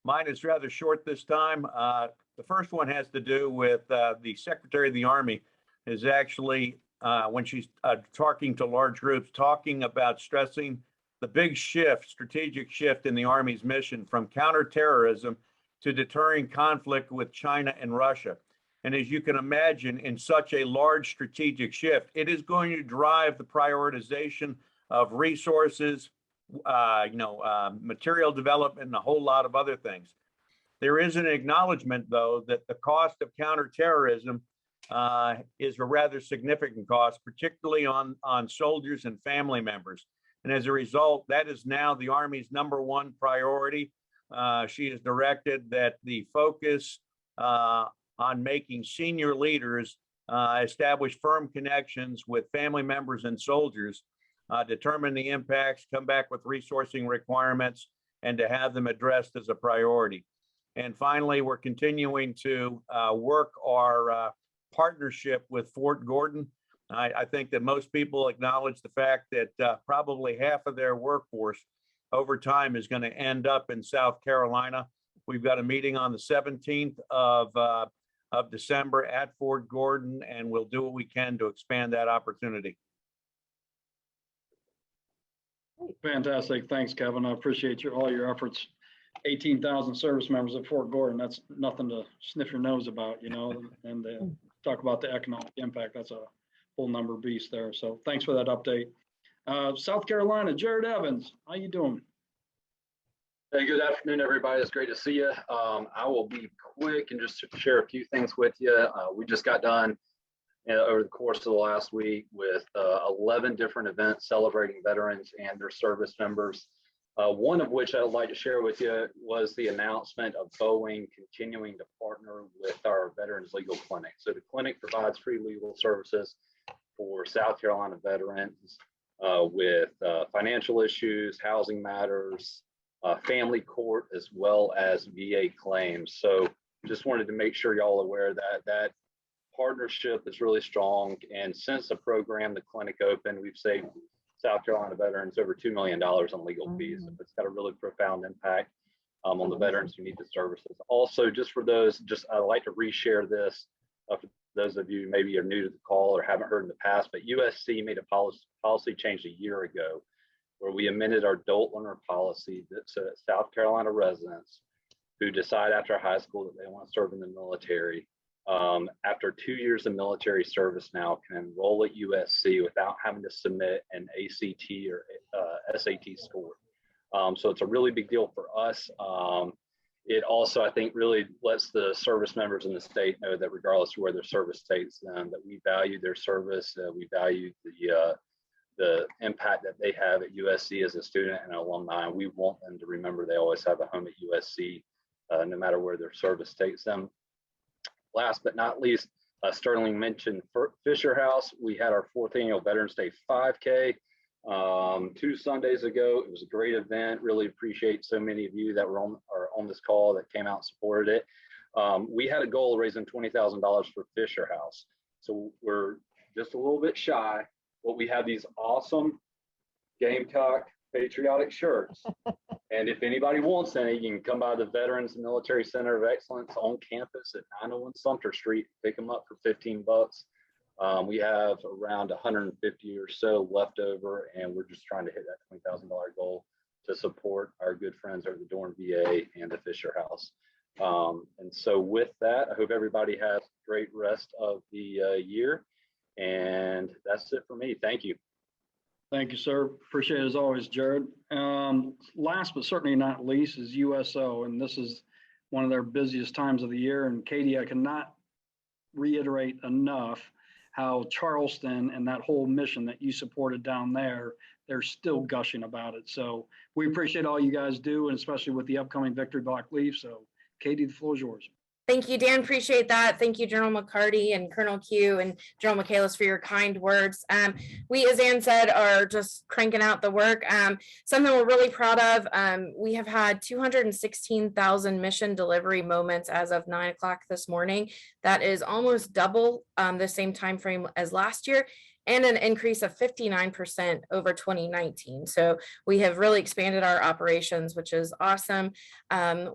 Mine is rather short this time. The first one has to do with the Secretary of the Army is actually when she's talking to large groups, talking about stressing the big shift, strategic shift in the Army's mission from counterterrorism to deterring conflict with China and Russia. And as you can imagine, in such a large strategic shift, it is going to drive the prioritization of resources, material development, and a whole lot of other things. There is an acknowledgement, though, that the cost of counterterrorism is a rather significant cost, particularly on soldiers and family members. And as a result, that is now the Army's #1 priority. She has directed that the focus on making senior leaders establish firm connections with family members and soldiers, determine the impacts, come back with resourcing requirements, and to have them addressed as a priority. And finally, we're continuing to work our partnership with Fort Gordon. I think that most people acknowledge the fact that probably half of their workforce over time is going to end up in South Carolina. We've got a meeting on the 17th of December at Fort Gordon, and we'll do what we can to expand that opportunity. Fantastic. Thanks, Kevin. I appreciate all your efforts. 18,000 service members at Fort Gordon. That's nothing to sniff your nose about, and talk about the economic impact. That's a whole number beast there. So thanks for that update. South Carolina, Jared Evans, how you doing? Hey, good afternoon, everybody. It's great to see you. I will be quick and just share a few things with you. We just got done over the course of the last week with 11 different events celebrating veterans and their service members. One of which I'd like to share with you was the announcement of Boeing continuing to partner with our Veterans Legal Clinic. So the clinic provides free legal services for South Carolina veterans with financial issues, housing matters, family court, as well as VA claims. So just wanted to make sure y'all aware that that partnership is really strong. And since the program, the clinic opened, we've saved South Carolina veterans over $2 million on legal fees. It's got a really profound impact on the veterans who need the services. Also, just for those, I'd like to reshare this for those of you maybe are new to the call or haven't heard in the past, but USC made a policy change a year ago where we amended our adult learner policy so that South Carolina residents who decide after high school that they want to serve in the military, after 2 years of military service now can enroll at USC without having to submit an ACT or SAT score. So it's a really big deal for us. It also, I think, really lets the service members in the state know that regardless of where their service takes them, that we value their service, we value the impact that they have at USC as a student and alumni. And we want them to remember they always have a home at USC, no matter where their service takes them. Last but not least, Sterling mentioned Fisher House. We had our 4th annual Veterans Day 5K 2 Sundays ago. It was a great event. Really appreciate so many of you that were on this call that came out and supported it. We had a goal of raising $20,000 for Fisher House. So we're just a little bit shy, but we have these awesome Gamecock patriotic shirts. And if anybody wants any, you can come by the Veterans Military Center of Excellence on campus at 901 Sumter Street, pick them up for $15. We have around 150 or so left over, and we're just trying to hit that $20,000 goal to support our good friends over the Dorn VA and the Fisher House. And so with that, I hope everybody has a great rest of the year. And that's it for me. Thank you. Thank you, sir. Appreciate it as always, Jared. Last but certainly not least is USO, and this is one of their busiest times of the year. And Katie, I cannot reiterate enough how Charleston and that whole mission that you supported down there, they're still gushing about it. So we appreciate all you guys do, and especially with the upcoming Victory Block Leave. So Katie, the floor is yours. Thank you, Dan. Appreciate that. Thank you, General McCarty and Colonel Q and General Michaelis for your kind words. We, as Ann said, are just cranking out the work. Something we're really proud of. We have had 216,000 mission delivery moments as of 9 o'clock this morning. That is almost double the same time frame as last year, and an increase of 59% over 2019. So we have really expanded our operations, which is awesome.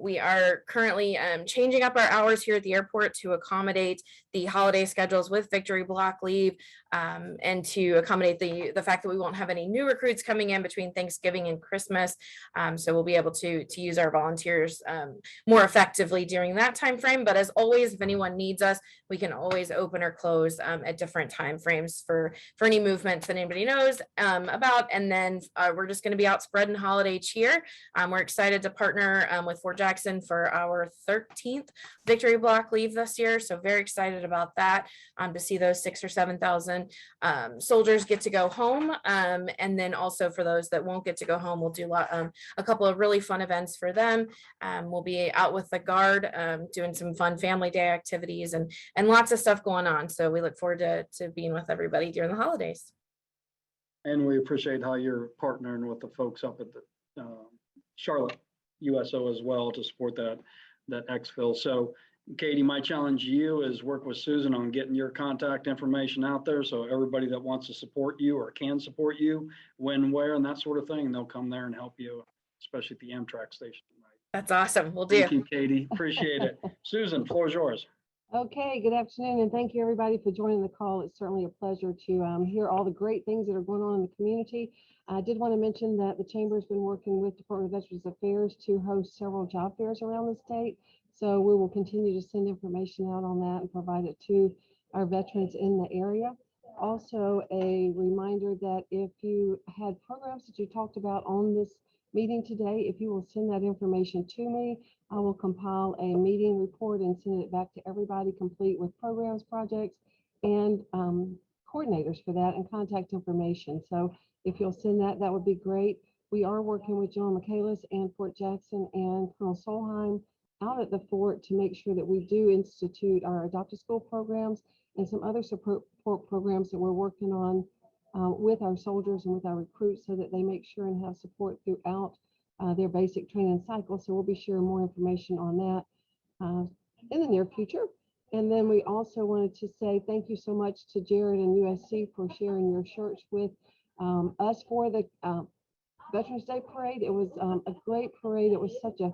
We are currently changing up our hours here at the airport to accommodate the holiday schedules with Victory Block Leave, and to accommodate the fact that we won't have any new recruits coming in between Thanksgiving and Christmas. So we'll be able to use our volunteers more effectively during that time frame. But as always, if anyone needs us, we can always open or close at different time frames for any movements that anybody knows about. And then we're just going to be out spreading holiday cheer. We're excited to partner with Fort Jackson for our 13th Victory Block Leave this year. So very excited about that, to see those 6,000 or 7,000 soldiers get to go home. And then also for those that won't get to go home, we'll do a couple of really fun events for them. We'll be out with the Guard doing some fun family day activities and lots of stuff going on. So we look forward to being with everybody during the holidays. And we appreciate how you're partnering with the folks up at the Charlotte USO as well to support that exfil. So Katie, my challenge to you is work with Susan on getting your contact information out there, so everybody that wants to support you or can support you, when, where, and that sort of thing, they'll come there and help you, especially at the Amtrak station. That's awesome. We'll do. Thank you, Katie. Appreciate it. Susan, floor is yours. Okay, good afternoon, and thank you everybody for joining the call. It's certainly a pleasure to hear all the great things that are going on in the community. I did want to mention that the Chamber has been working with Department of Veterans Affairs to host several job fairs around the state. So we will continue to send information out on that and provide it to our veterans in the area. Also, a reminder that if you had programs that you talked about on this meeting today, if you will send that information to me, I will compile a meeting report and send it back to everybody, complete with programs, projects, and coordinators for that and contact information. So if you'll send that, that would be great. We are working with John Michaelis and Fort Jackson and Colonel Solheim out at the fort to make sure that we do institute our adopted school programs and some other support programs that we're working on with our soldiers and with our recruits so that they make sure and have support throughout their basic training cycle. So we'll be sharing more information on that in the near future. And then we also wanted to say thank you so much to Jared and USC for sharing your shirts with us for the Veterans Day Parade. It was a great parade. It was such a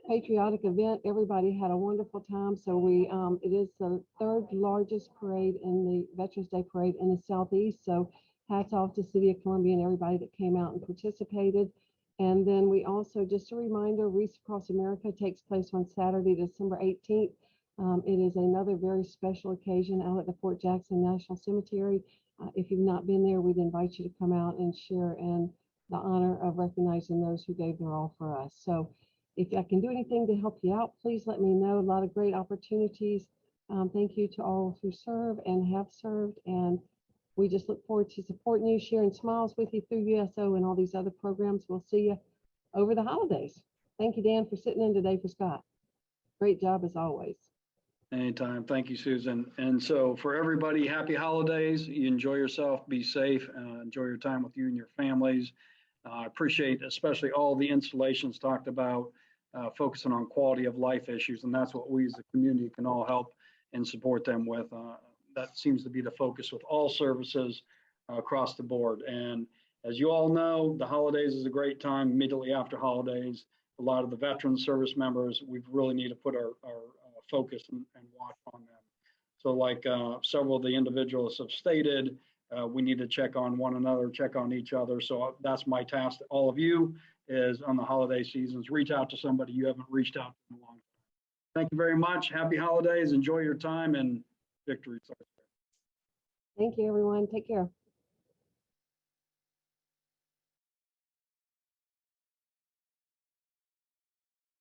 patriotic event. Everybody had a wonderful time. So it is the third largest parade in the Veterans Day Parade in the Southeast. So hats off to City of Columbia and everybody that came out and participated. And then we also, just a reminder, Wreaths Across America takes place on Saturday, December 18th. It is another very special occasion out at the Fort Jackson National Cemetery. If you've not been there, we'd invite you to come out and share in the honor of recognizing those who gave their all for us. So if I can do anything to help you out, please let me know. A lot of great opportunities. Thank you to all who serve and have served. And we just look forward to supporting you, sharing smiles with you through USO and all these other programs. We'll see you over the holidays. Thank you, Dan, for sitting in today for Scott. Great job as always. Anytime. Thank you, Susan. And so for everybody, happy holidays. You enjoy yourself, be safe, enjoy your time with you and your families. I appreciate especially all the installations talked about, focusing on quality of life issues. And that's what we as a community can all help and support them with. That seems to be the focus with all services across the board. And as you all know, the holidays is a great time immediately after holidays. A lot of the veteran service members, we really need to put our focus and watch on them. So like several of the individuals have stated, we need to check on one another, check on each other. So that's my task to all of you is on the holiday seasons, reach out to somebody you haven't reached out to in a long time. Thank you very much. Happy holidays. Enjoy your time and victory. Thank you, everyone. Take care.